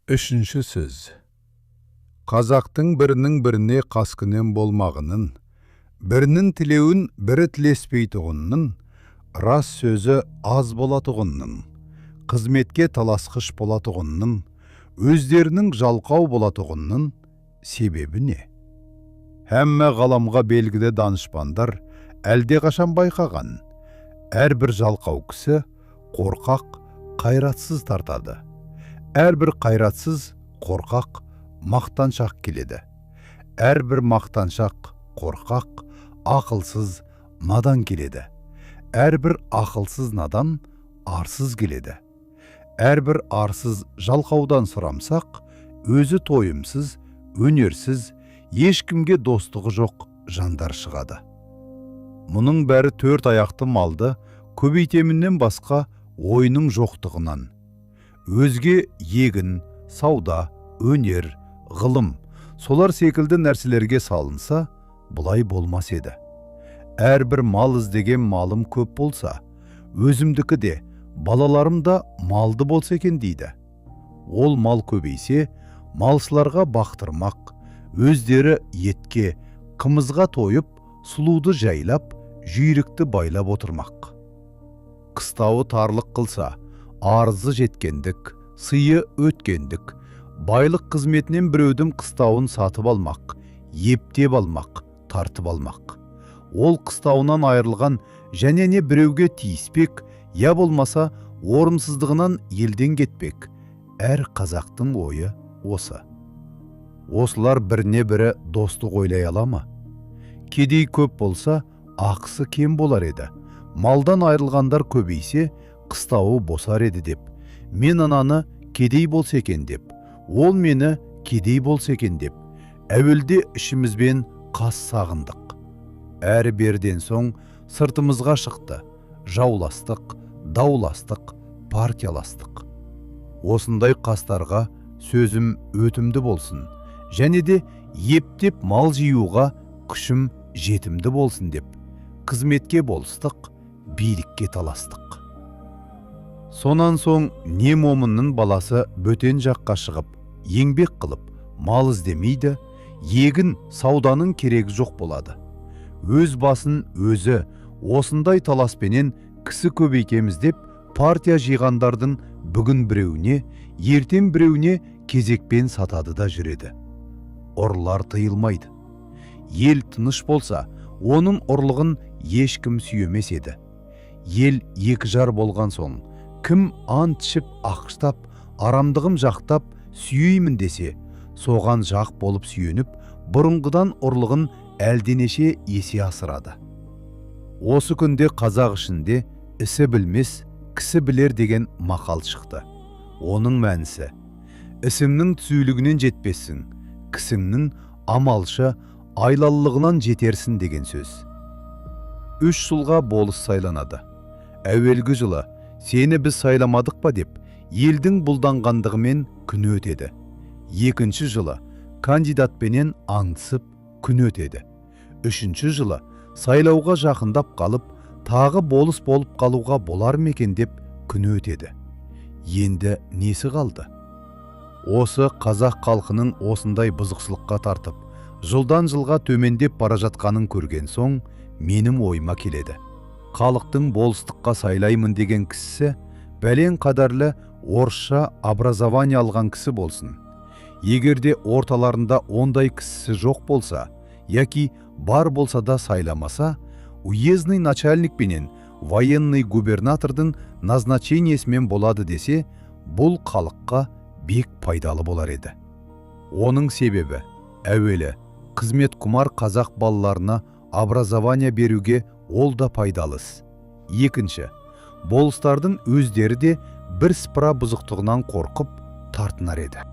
Үшінші сөз. Қазақтың бірінің біріне қаскүнем болмағының, бірінің тілеуін бірі тілеспейтұғынның, рас сөзі аз болатұғынның, қызметке таласқыш болатұғынның, өздерінің жалқау болатұғынның себебі не? Әмма ғаламға белгілі данышпандар әлде қашан байқаған, әрбір жалқау кісі қорқақ, қайратсыз тартады. Әрбір қайратсыз қорқақ мақтаншақ келеді. Әрбір мақтаншақ қорқақ ақылсыз надан келеді. Әрбір ақылсыз надан арсыз келеді. Әрбір арсыз жалқаудан сұрамсақ, өзі тойымсыз, өнерсіз, ешкімге достығы жоқ жандар шығады. Мұның бәрі төрт аяқты малды көбейтеміннен басқа ойының жоқтығынан. Өзге егін, сауда, өнер, ғылым, солар секілді нәрселерге салынса, бұлай болмас еді. Әрбір мал іздеген малым көп болса, өзімдікі де, балаларым да малды болса екен дейді. Ол мал көбейсе, малшыларға бақтырмақ, өздері етке, қымызға тойып, сұлуды жайлап, жүйрікті байлап отырмақ. Қыстауы тарлық қылса, арызы жеткендік, сыйы өткендік, байлық қызметінен біреудің қыстауын сатып алмақ, ептеп алмақ, тартып алмақ. Ол қыстауынан айырылған және не біреуге тиіспек, я болмаса орынсыздығынан елден кетпек. Әр қазақтың ойы осы. Осылар біріне бірі достық ойлай ала ма? Кедей көп болса, ақысы кем болар еді. Малдан айырылғандар көбейсе, қыстауы босар еді деп. Мен ананы кедей болса екен деп. Ол мені кедей болса екен деп. Әуелде ішімізбен қас сағындық. Әрі берден соң сыртымызға шықты. Жауластық, дауластық, партияластық. Осындай қастарға сөзім өтімді болсын. Және де ептеп мал жиюға күшім жетімді болсын деп. Қызметке болыстық, билікке таластық. Сонан соң не момынның баласы бөтен жаққа шығып, еңбек қылып, мал іздемейді, егін сауданың керегі жоқ болады. Өз басын өзі осындай таласпенен кісі көбейкеміз деп партия жиғандардың бүгін біреуіне, ертең біреуіне кезекпен сатады да жүреді. Ұрлар тыйылмайды. Ел тыныш болса, оның ұрлығын ешкім сүйемес еді. Ел екі жар болған соң, кім ант ішіп ақштап, арамдығым жақтап сүйеймін десе, соған жақ болып сүйеніп, бұрынғыдан ұрлығын әлденеше есе асырады. Осы күнде қазақ ішінде ісі білмес, кісі білер деген мақал шықты. Оның мәнісі, ісіңнің түзулігінен жетпессің, кісіңнің амалшы, айлалылығынан жетерсін деген сөз. 3 жылға болыс сайланады. Әуелгі жылы сені біз сайламадық па деп, елдің бұлданғандығымен күн өтеді. Екінші жылы кандидатпенен аңдысып күн өтеді. Үшінші жылы сайлауға жақындап қалып, тағы болыс болып қалуға болар мекен деп күн өтеді. Енді несі қалды? Осы қазақ халқының осындай бұзықшылыққа тартып, жылдан жылға төмендеп бара жатқанын көрген соң, менің ойыма келеді. Халықтың болыстыққа сайлаймын деген кісісі бәлен қадарлы орысша образование алған кісі болсын. Егерде орталарында ондай кісісі жоқ болса, яки бар болса да сайламаса, уездный начальник пенен военный губернатордың назначениесімен болады десе, бұл халыққа бек пайдалы болар еді. Оның себебі, әуелі, қызмет құмар қазақ балаларына образование беруге ол да пайдалыс. Екінші, болыстардың өздері де бір сыпыра бұзықтығынан қорқып тартынар еді.